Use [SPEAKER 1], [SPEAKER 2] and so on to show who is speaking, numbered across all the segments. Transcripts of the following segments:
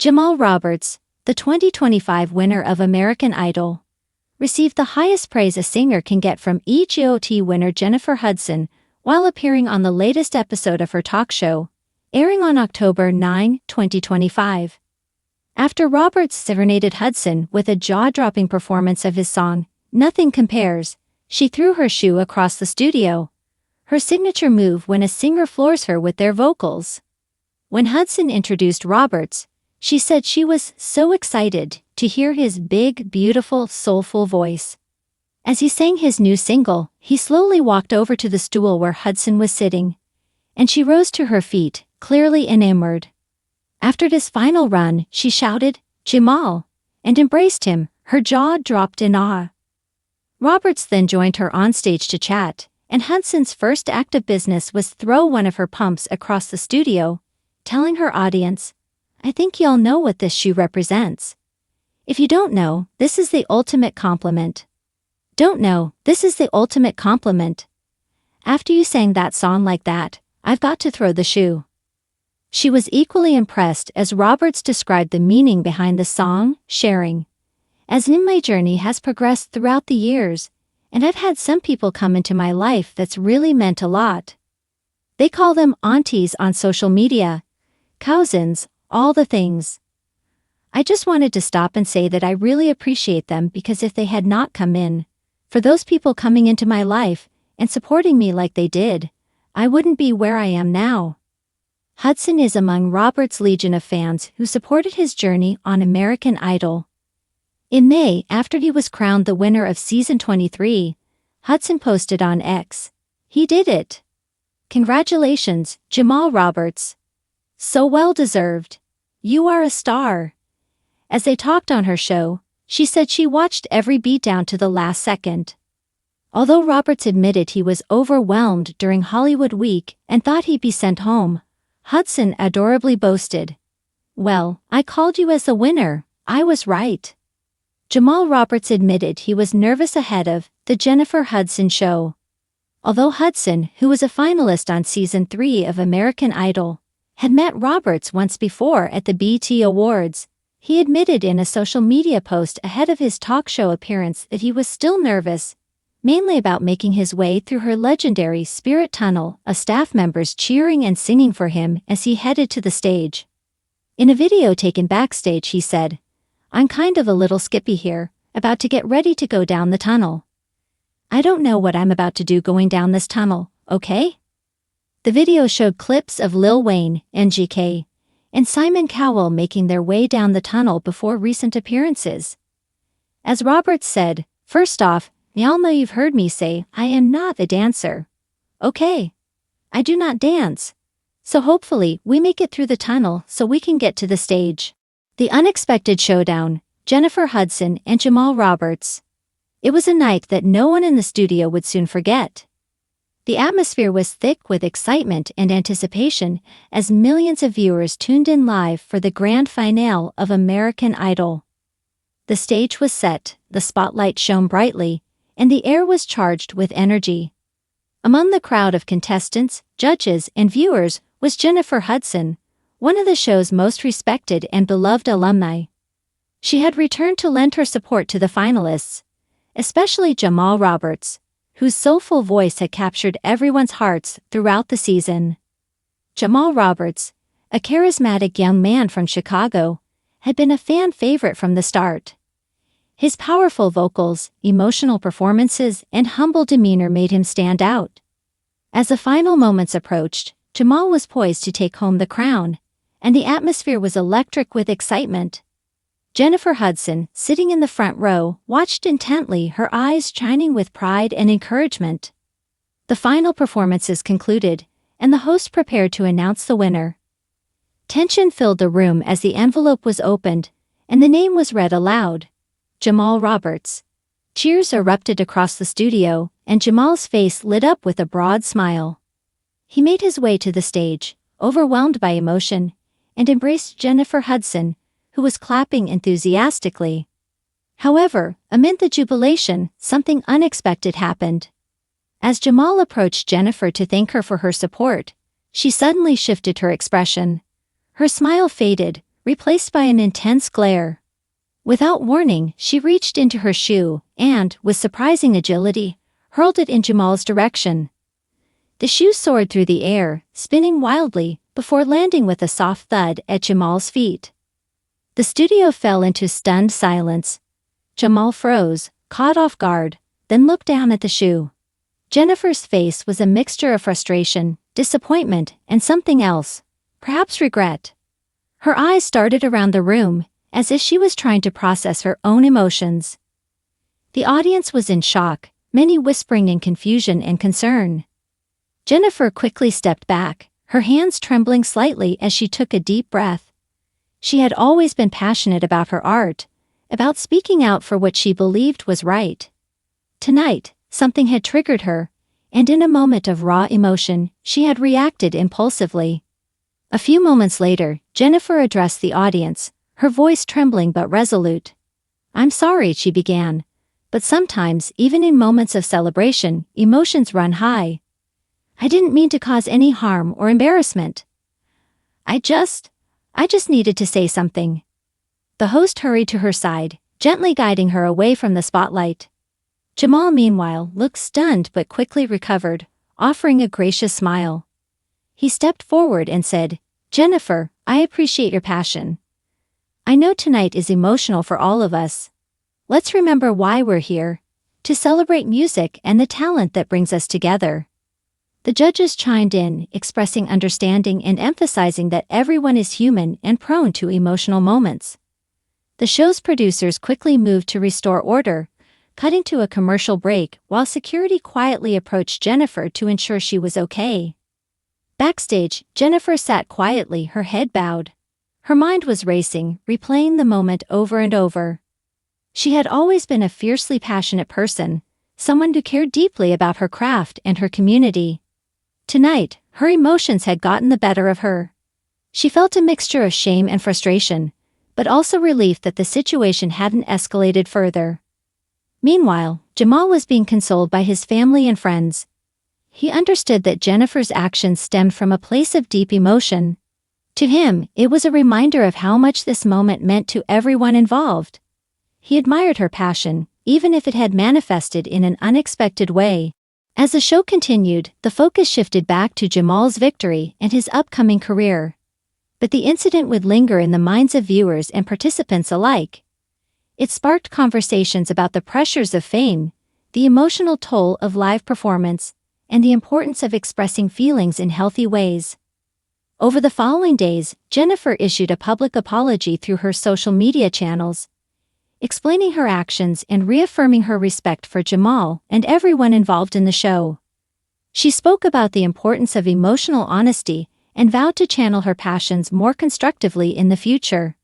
[SPEAKER 1] Jamal Roberts, the 2025 winner of American Idol, received the highest praise a singer can get from EGOT winner Jennifer Hudson while appearing on the latest episode of her talk show, airing on October 9, 2025. After Roberts serenaded Hudson with a jaw-dropping performance of his song, Nothing Compares, she threw her shoe across the studio, her signature move when a singer floors her with their vocals. When Hudson introduced Roberts, she said she was so excited to hear his big, beautiful, soulful voice. As he sang his new single, he slowly walked over to the stool where Hudson was sitting, and she rose to her feet, clearly enamored. After this final run, she shouted, "Jamal," and embraced him, her jaw dropped in awe. Roberts then joined her on stage to chat, and Hudson's first act of business was throw one of her pumps across the studio, telling her audience, "I think y'all know what this shoe represents. If you don't know, this is the ultimate compliment. Don't know, this is the ultimate compliment. After you sang that song like that, I've got to throw the shoe." She was equally impressed as Roberts described the meaning behind the song, sharing, "As in my journey has progressed throughout the years, and I've had some people come into my life that's really meant a lot. They call them aunties on social media, cousins, all the things. I just wanted to stop and say that I really appreciate them because if they had not come in, for those people coming into my life and supporting me like they did, I wouldn't be where I am now." Hudson is among Roberts' legion of fans who supported his journey on American Idol. In May, after he was crowned the winner of Season 23, Hudson posted on X, "He did it. Congratulations, Jamal Roberts. So well deserved. You are a star." As they talked on her show, she said she watched every beat down to the last second. Although Roberts admitted he was overwhelmed during Hollywood Week and thought he'd be sent home, Hudson adorably boasted, "Well, I called you as the winner, I was right." Jamal Roberts admitted he was nervous ahead of The Jennifer Hudson Show. Although Hudson, who was a finalist on Season 3 of American Idol, had met Roberts once before at the BET Awards, he admitted in a social media post ahead of his talk show appearance that he was still nervous, mainly about making his way through her legendary Spirit Tunnel, of staff members cheering and singing for him as he headed to the stage. In a video taken backstage, he said, "I'm kind of a little skippy here, about to get ready to go down the tunnel. I don't know what I'm about to do going down this tunnel, okay?" The video showed clips of Lil Wayne, NGK, and Simon Cowell making their way down the tunnel before recent appearances. As Roberts said, "First off, y'all know you've heard me say I am not a dancer. Okay? I do not dance. So hopefully we make it through the tunnel so we can get to the stage." The unexpected showdown, Jennifer Hudson and Jamal Roberts. It was a night that no one in the studio would soon forget. The atmosphere was thick with excitement and anticipation as millions of viewers tuned in live for the grand finale of American Idol. The stage was set, the spotlight shone brightly, and the air was charged with energy. Among the crowd of contestants, judges, and viewers was Jennifer Hudson, one of the show's most respected and beloved alumni. She had returned to lend her support to the finalists, especially Jamal Roberts, whose soulful voice had captured everyone's hearts throughout the season. Jamal Roberts, a charismatic young man from Chicago, had been a fan favorite from the start. His powerful vocals, emotional performances, and humble demeanor made him stand out. As the final moments approached, Jamal was poised to take home the crown, and the atmosphere was electric with excitement. Jennifer Hudson, sitting in the front row, watched intently, her eyes shining with pride and encouragement. The final performances concluded, and the host prepared to announce the winner. Tension filled the room as the envelope was opened, and the name was read aloud, Jamal Roberts. Cheers erupted across the studio, and Jamal's face lit up with a broad smile. He made his way to the stage, overwhelmed by emotion, and embraced Jennifer Hudson, who was clapping enthusiastically. However, amid the jubilation, something unexpected happened. As Jamal approached Jennifer to thank her for her support, she suddenly shifted her expression. Her smile faded, replaced by an intense glare. Without warning, she reached into her shoe and, with surprising agility, hurled it in Jamal's direction. The shoe soared through the air, spinning wildly, before landing with a soft thud at Jamal's feet. The studio fell into stunned silence. Jamal froze, caught off guard, then looked down at the shoe. Jennifer's face was a mixture of frustration, disappointment, and something else, perhaps regret. Her eyes started around the room, as if she was trying to process her own emotions. The audience was in shock, many whispering in confusion and concern. Jennifer quickly stepped back, her hands trembling slightly as she took a deep breath. She had always been passionate about her art, about speaking out for what she believed was right. Tonight, something had triggered her, and in a moment of raw emotion, she had reacted impulsively. A few moments later, Jennifer addressed the audience, her voice trembling but resolute. "I'm sorry," she began, "but sometimes, even in moments of celebration, emotions run high. I didn't mean to cause any harm or embarrassment. I just needed to say something." The host hurried to her side, gently guiding her away from the spotlight. Jamal, meanwhile, looked stunned but quickly recovered, offering a gracious smile. He stepped forward and said, "Jennifer, I appreciate your passion. I know tonight is emotional for all of us. Let's remember why we're here, to celebrate music and the talent that brings us together." The judges chimed in, expressing understanding and emphasizing that everyone is human and prone to emotional moments. The show's producers quickly moved to restore order, cutting to a commercial break while security quietly approached Jennifer to ensure she was okay. Backstage, Jennifer sat quietly, her head bowed. Her mind was racing, replaying the moment over and over. She had always been a fiercely passionate person, someone who cared deeply about her craft and her community. Tonight, her emotions had gotten the better of her. She felt a mixture of shame and frustration, but also relief that the situation hadn't escalated further. Meanwhile, Jamal was being consoled by his family and friends. He understood that Jennifer's actions stemmed from a place of deep emotion. To him, it was a reminder of how much this moment meant to everyone involved. He admired her passion, even if it had manifested in an unexpected way. As the show continued, the focus shifted back to Jamal's victory and his upcoming career. But the incident would linger in the minds of viewers and participants alike. It sparked conversations about the pressures of fame, the emotional toll of live performance, and the importance of expressing feelings in healthy ways. Over the following days, Jennifer issued a public apology through her social media channels, explaining her actions and reaffirming her respect for Jamal and everyone involved in the show. She spoke about the importance of emotional honesty and vowed to channel her passions more constructively in the future.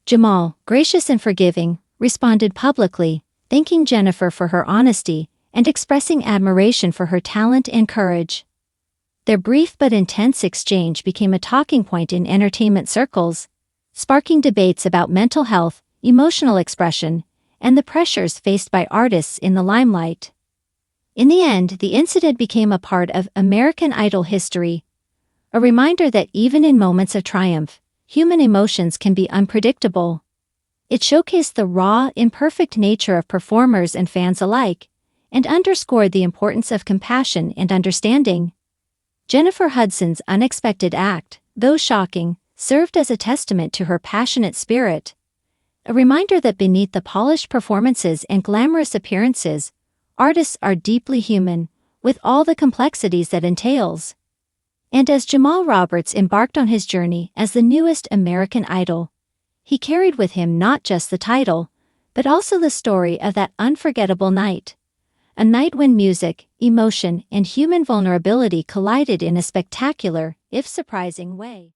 [SPEAKER 1] Jamal, gracious and forgiving, responded publicly, thanking Jennifer for her honesty and expressing admiration for her talent and courage. Their brief but intense exchange became a talking point in entertainment circles, sparking debates about mental health, emotional expression, and the pressures faced by artists in the limelight. In the end, the incident became a part of American Idol history, a reminder that even in moments of triumph, human emotions can be unpredictable. It showcased the raw, imperfect nature of performers and fans alike, and underscored the importance of compassion and understanding. Jennifer Hudson's unexpected act, though shocking, served as a testament to her passionate spirit. A reminder that beneath the polished performances and glamorous appearances, artists are deeply human, with all the complexities that entails. And as Jamal Roberts embarked on his journey as the newest American Idol, he carried with him not just the title, but also the story of that unforgettable night. A night when music, emotion, and human vulnerability collided in a spectacular, if surprising way.